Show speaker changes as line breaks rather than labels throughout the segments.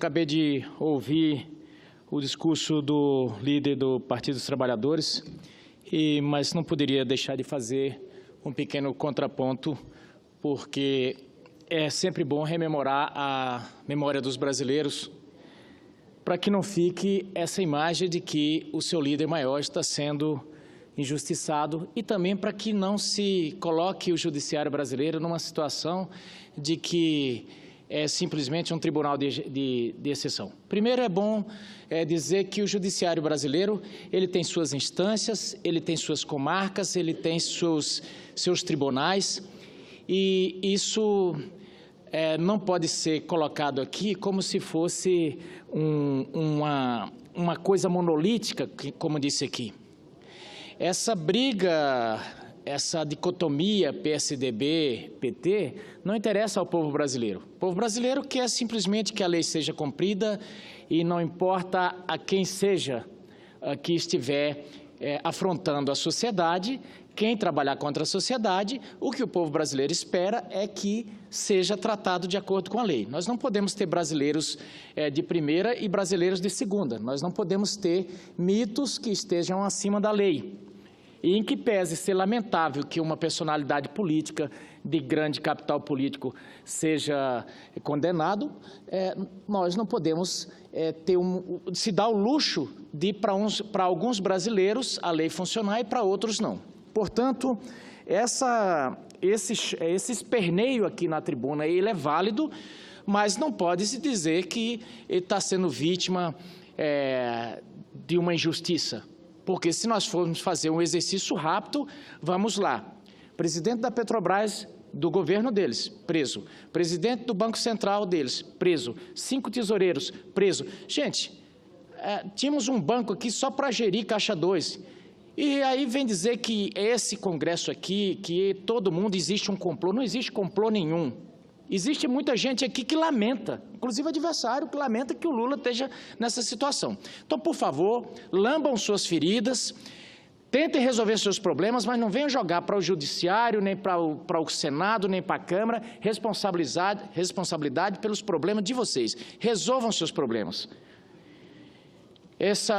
Acabei de ouvir o discurso do líder do Partido dos Trabalhadores, mas não poderia deixar de fazer um pequeno contraponto, porque é sempre bom rememorar a memória dos brasileiros, para que não fique essa imagem de que o seu líder maior está sendo injustiçado e também para que não se coloque o judiciário brasileiro numa situação de que é simplesmente um tribunal de exceção. Primeiro, é bom dizer que o judiciário brasileiro ele tem suas instâncias, ele tem suas comarcas, ele tem seus tribunais, e isso não pode ser colocado aqui como se fosse uma coisa monolítica, como disse aqui. Essa briga, essa dicotomia PSDB-PT não interessa ao povo brasileiro. O povo brasileiro quer simplesmente que a lei seja cumprida e não importa a quem seja que estiver afrontando a sociedade, quem trabalhar contra a sociedade, o que o povo brasileiro espera é que seja tratado de acordo com a lei. Nós não podemos ter brasileiros de primeira e brasileiros de segunda. Nós não podemos ter mitos que estejam acima da lei. E em que pese ser lamentável que uma personalidade política de grande capital político seja condenado, nós não podemos se dar o luxo de, para alguns brasileiros, a lei funcionar e para outros não. Portanto, esse esperneio aqui na tribuna, ele é válido, mas não pode se dizer que ele está sendo vítima de uma injustiça. Porque se nós formos fazer um exercício rápido, vamos lá. Presidente da Petrobras, do governo deles, preso. Presidente do Banco Central deles, preso. 5 tesoureiros, preso. Gente, tínhamos um banco aqui só para gerir Caixa 2. E aí vem dizer que esse Congresso aqui, que todo mundo existe um complô. Não existe complô nenhum. Existe muita gente aqui que lamenta, inclusive adversário, que lamenta que o Lula esteja nessa situação. Então, por favor, lambam suas feridas, tentem resolver seus problemas, mas não venham jogar para o Judiciário, nem para o Senado, nem para a Câmara, responsabilidade pelos problemas de vocês. Resolvam seus problemas.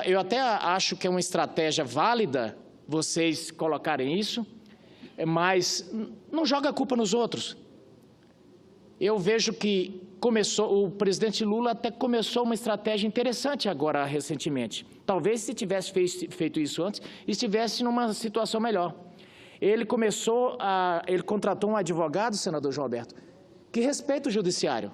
Eu até acho que é uma estratégia válida vocês colocarem isso, mas não joga a culpa nos outros. Eu vejo que o presidente Lula até começou uma estratégia interessante agora, recentemente. Talvez, se tivesse feito isso antes, estivesse numa situação melhor. Ele contratou um advogado, senador João Alberto, que respeita o judiciário.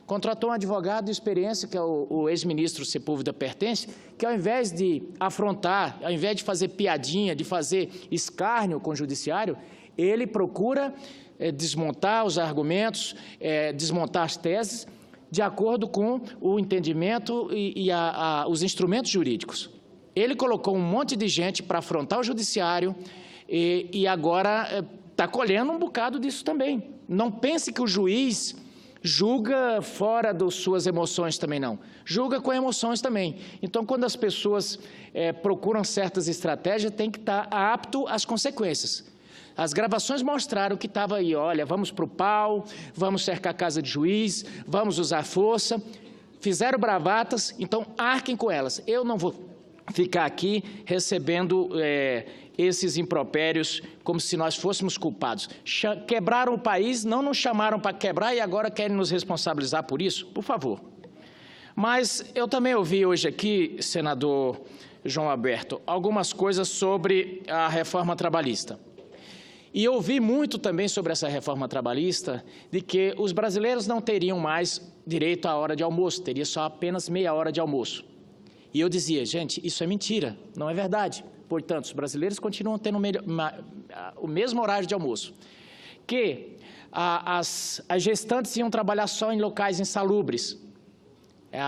Contratou um advogado de experiência, que é o ex-ministro Sepúlveda Pertence, que ao invés de afrontar, ao invés de fazer piadinha, de fazer escárnio com o judiciário, ele procura desmontar os argumentos, desmontar as teses, de acordo com o entendimento e os instrumentos jurídicos. Ele colocou um monte de gente para afrontar o judiciário e agora está colhendo um bocado disso também. Não pense que o juiz julga fora das suas emoções também, não. Julga com emoções também. Então, quando as pessoas procuram certas estratégias, tem que estar apto às consequências. As gravações mostraram que estava aí, olha, vamos para o pau, vamos cercar a casa de juiz, vamos usar força. Fizeram bravatas, então arquem com elas. Eu não vou ficar aqui recebendo esses impropérios como se nós fôssemos culpados. Quebraram o país, não nos chamaram para quebrar e agora querem nos responsabilizar por isso? Por favor. Mas eu também ouvi hoje aqui, senador João Alberto, algumas coisas sobre a reforma trabalhista. E ouvi muito também sobre essa reforma trabalhista, de que os brasileiros não teriam mais direito à hora de almoço, teria só apenas meia hora de almoço. E eu dizia, gente, isso é mentira, não é verdade. Portanto, os brasileiros continuam tendo o mesmo horário de almoço. Que as gestantes iam trabalhar só em locais insalubres.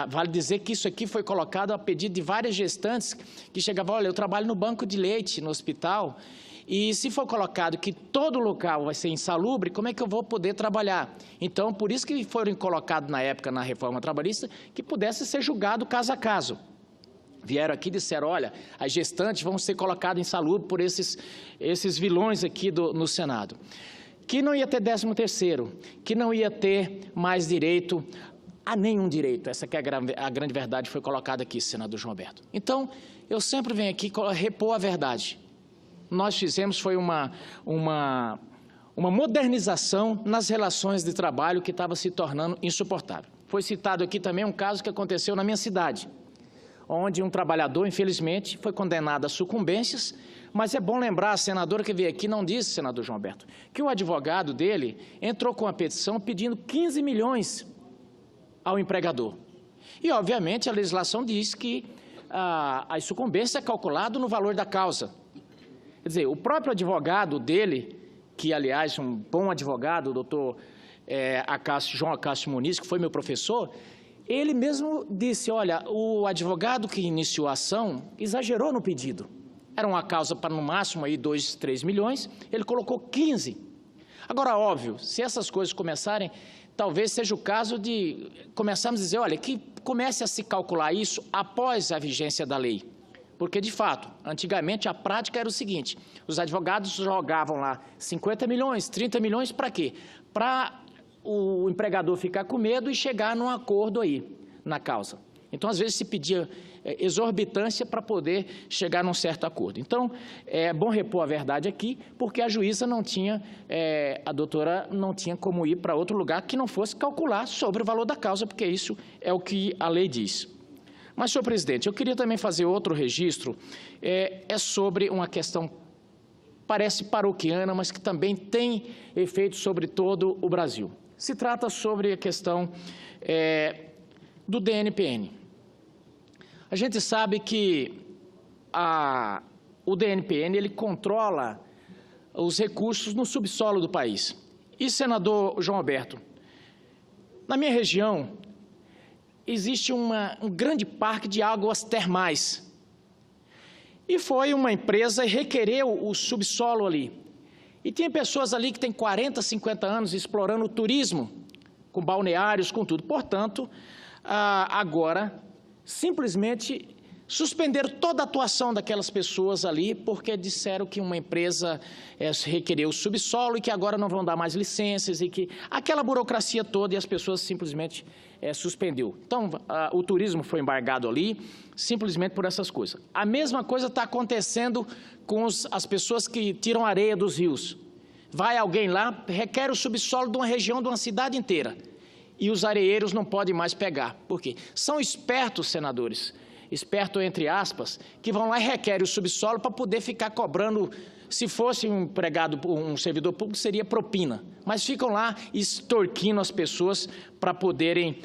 Vale dizer que isso aqui foi colocado a pedido de várias gestantes que chegavam, olha, eu trabalho no banco de leite, no hospital, e se for colocado que todo local vai ser insalubre, como é que eu vou poder trabalhar? Então, por isso que foram colocados na época, na reforma trabalhista, que pudesse ser julgado caso a caso. Vieram aqui e disseram, olha, as gestantes vão ser colocadas insalubre por esses vilões aqui no Senado. Que não ia ter 13º, que não ia ter mais direito a nenhum direito. Essa que é a grande verdade, foi colocada aqui, senador João Alberto. Então, eu sempre venho aqui repor a verdade. Nós fizemos foi uma modernização nas relações de trabalho que estava se tornando insuportável. Foi citado aqui também um caso que aconteceu na minha cidade, onde um trabalhador, infelizmente, foi condenado a sucumbências, mas é bom lembrar, a senadora que veio aqui não disse, senador João Alberto, que o advogado dele entrou com a petição pedindo 15 milhões ao empregador. E, obviamente, a legislação diz que a sucumbência é calculada no valor da causa. Quer dizer, o próprio advogado dele, que, aliás, um bom advogado, o doutor João Acácio Muniz, que foi meu professor, ele mesmo disse, olha, o advogado que iniciou a ação exagerou no pedido. Era uma causa para, no máximo, aí 2, 3 milhões, ele colocou 15. Agora, óbvio, se essas coisas começarem, talvez seja o caso de começarmos a dizer, olha, que comece a se calcular isso após a vigência da lei. Porque, de fato, antigamente a prática era o seguinte, os advogados jogavam lá 50 milhões, 30 milhões, para quê? Para o empregador ficar com medo e chegar num acordo aí, na causa. Então, às vezes, se pedia exorbitância para poder chegar num certo acordo. Então, é bom repor a verdade aqui, porque a juíza não tinha, a doutora não tinha como ir para outro lugar que não fosse calcular sobre o valor da causa, porque isso é o que a lei diz. Mas, senhor presidente, eu queria também fazer outro registro, é sobre uma questão, parece paroquiana, mas que também tem efeito sobre todo o Brasil. Se trata sobre a questão do DNPN. A gente sabe que o DNPN ele controla os recursos no subsolo do país. E, senador João Alberto, na minha região existe um grande parque de águas termais. E foi uma empresa e requereu o subsolo ali. E tem pessoas ali que têm 40, 50 anos explorando o turismo, com balneários, com tudo. Portanto, agora, simplesmente suspenderam toda a atuação daquelas pessoas ali, porque disseram que uma empresa requereu o subsolo e que agora não vão dar mais licenças e que aquela burocracia toda e as pessoas simplesmente suspendeu. Então, o turismo foi embargado ali, simplesmente por essas coisas. A mesma coisa está acontecendo com as pessoas que tiram areia dos rios. Vai alguém lá, requer o subsolo de uma região, de uma cidade inteira. E os areeiros não podem mais pegar. Por quê? São espertos, senadores, espertos entre aspas, que vão lá e requerem o subsolo para poder ficar cobrando, se fosse um empregado, um servidor público, seria propina. Mas ficam lá extorquindo as pessoas para poderem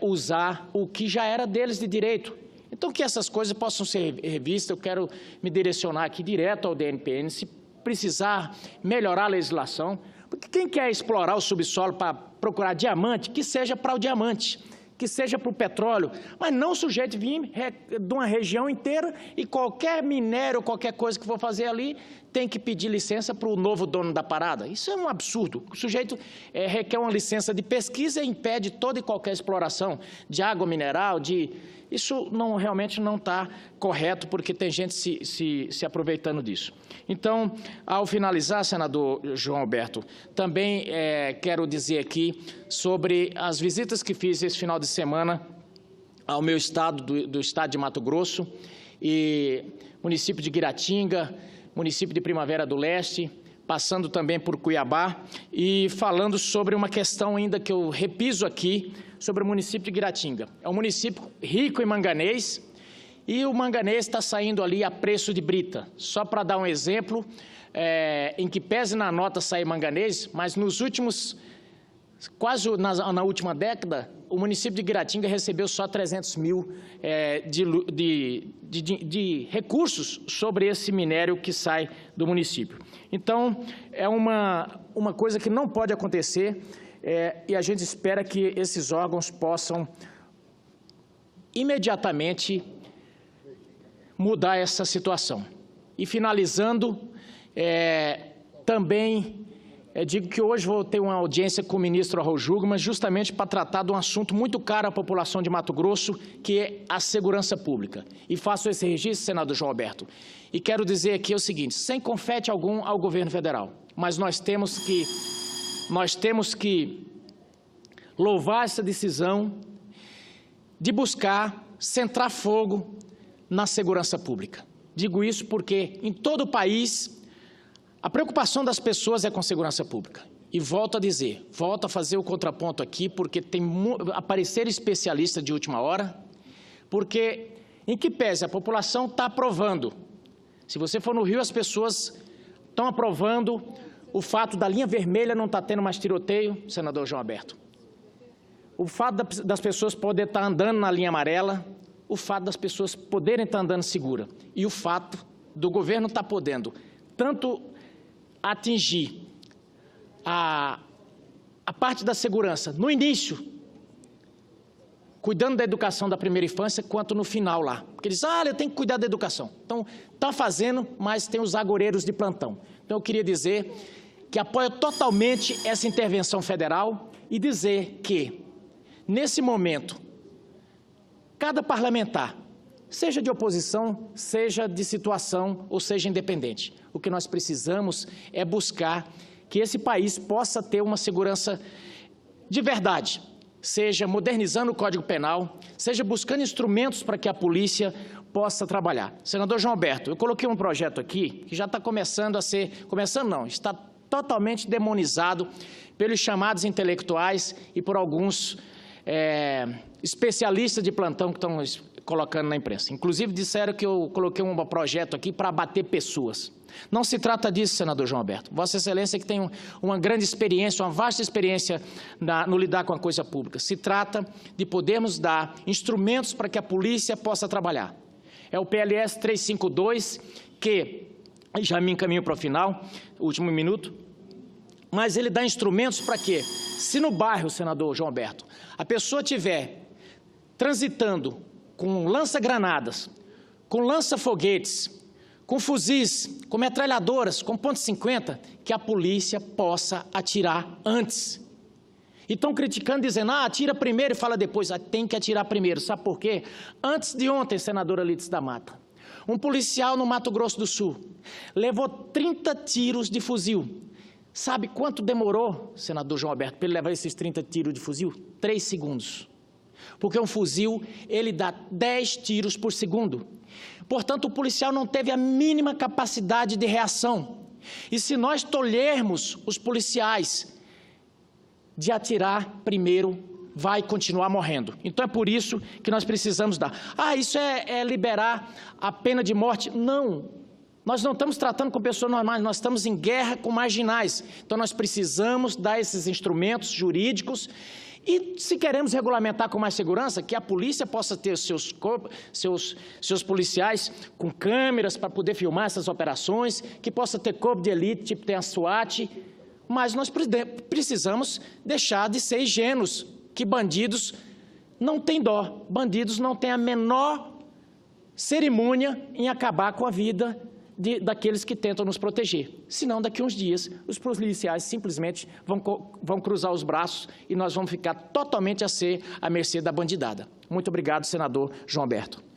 usar o que já era deles de direito. Então, que essas coisas possam ser revistas, eu quero me direcionar aqui direto ao DNPN, se precisar melhorar a legislação, porque quem quer explorar o subsolo para procurar diamante, que seja para o diamante, que seja para o petróleo, mas não sujeito a vir de uma região inteira e qualquer minério, qualquer coisa que for fazer ali, tem que pedir licença para o novo dono da parada. Isso é um absurdo. O sujeito requer uma licença de pesquisa e impede toda e qualquer exploração de água mineral, Isso realmente não está correto, porque tem gente se aproveitando disso. Então, ao finalizar, senador João Alberto, também quero dizer aqui sobre as visitas que fiz esse final de semana ao meu estado, do estado de Mato Grosso, e município de Guiratinga, município de Primavera do Leste, passando também por Cuiabá, e falando sobre uma questão ainda que eu repiso aqui, sobre o município de Guiratinga. É um município rico em manganês, e o manganês está saindo ali a preço de brita. Só para dar um exemplo, em que pese na nota sair manganês, mas nos últimos, quase na última década, o município de Guiratinga recebeu só 300 mil de recursos sobre esse minério que sai do município. Então, é uma coisa que não pode acontecer, e a gente espera que esses órgãos possam imediatamente mudar essa situação. E finalizando, também digo que hoje vou ter uma audiência com o ministro Arrojugo, mas justamente para tratar de um assunto muito caro à população de Mato Grosso, que é a segurança pública. E faço esse registro, senador João Alberto. E quero dizer aqui o seguinte, sem confete algum ao governo federal, mas nós temos que louvar essa decisão de buscar centrar fogo na segurança pública. Digo isso porque em todo o país a preocupação das pessoas é com segurança pública. E volto a dizer, volto a fazer o contraponto aqui, porque tem aparecer especialista de última hora, porque em que pese a população está aprovando. Se você for no Rio, as pessoas estão aprovando o fato da linha vermelha não estar tendo mais tiroteio, senador João Alberto. O fato das pessoas poderem estar andando na linha amarela, o fato das pessoas poderem estar andando segura e o fato do governo estar podendo tanto atingir a parte da segurança no início, cuidando da educação da primeira infância, quanto no final lá. Porque eles eu tenho que cuidar da educação. Então, está fazendo, mas tem os agoureiros de plantão. Então, eu queria dizer que apoio totalmente essa intervenção federal e dizer que, nesse momento, cada parlamentar, seja de oposição, seja de situação ou seja independente, o que nós precisamos é buscar que esse país possa ter uma segurança de verdade, seja modernizando o Código Penal, seja buscando instrumentos para que a polícia possa trabalhar. Senador João Alberto, eu coloquei um projeto aqui que já está começando a ser, está totalmente demonizado pelos chamados intelectuais e por alguns especialistas de plantão que estão colocando na imprensa. Inclusive, disseram que eu coloquei um projeto aqui para abater pessoas. Não se trata disso, senador João Alberto. Vossa Excelência que tem uma grande experiência, uma vasta experiência no lidar com a coisa pública. Se trata de podermos dar instrumentos para que a polícia possa trabalhar. É o PLS 352, que já me encaminho para o final, último minuto, mas ele dá instrumentos para quê? Se no bairro, senador João Alberto, a pessoa estiver transitando com lança-granadas, com lança-foguetes, com fuzis, com metralhadoras, com .50, que a polícia possa atirar antes. E estão criticando, dizendo, atira primeiro e fala depois. Tem que atirar primeiro. Sabe por quê? Antes de ontem, senadora Lídice da Mata, um policial no Mato Grosso do Sul levou 30 tiros de fuzil. Sabe quanto demorou, senador João Alberto, para ele levar esses 30 tiros de fuzil? 3 segundos. Porque um fuzil, ele dá 10 tiros por segundo. Portanto, o policial não teve a mínima capacidade de reação. E se nós tolhermos os policiais de atirar primeiro, vai continuar morrendo. Então, é por isso que nós precisamos dar. Isso é liberar a pena de morte? Não. Nós não estamos tratando com pessoas normais, nós estamos em guerra com marginais. Então, nós precisamos dar esses instrumentos jurídicos e, se queremos regulamentar com mais segurança, que a polícia possa ter seus policiais com câmeras para poder filmar essas operações, que possa ter corpo de elite, tipo tem a SWAT, mas nós precisamos deixar de ser ingênuos, que bandidos não têm dó, bandidos não têm a menor cerimônia em acabar com a vida daqueles que tentam nos proteger. Senão, daqui a uns dias, os policiais simplesmente vão cruzar os braços e nós vamos ficar totalmente à mercê da bandidada. Muito obrigado, senador João Alberto.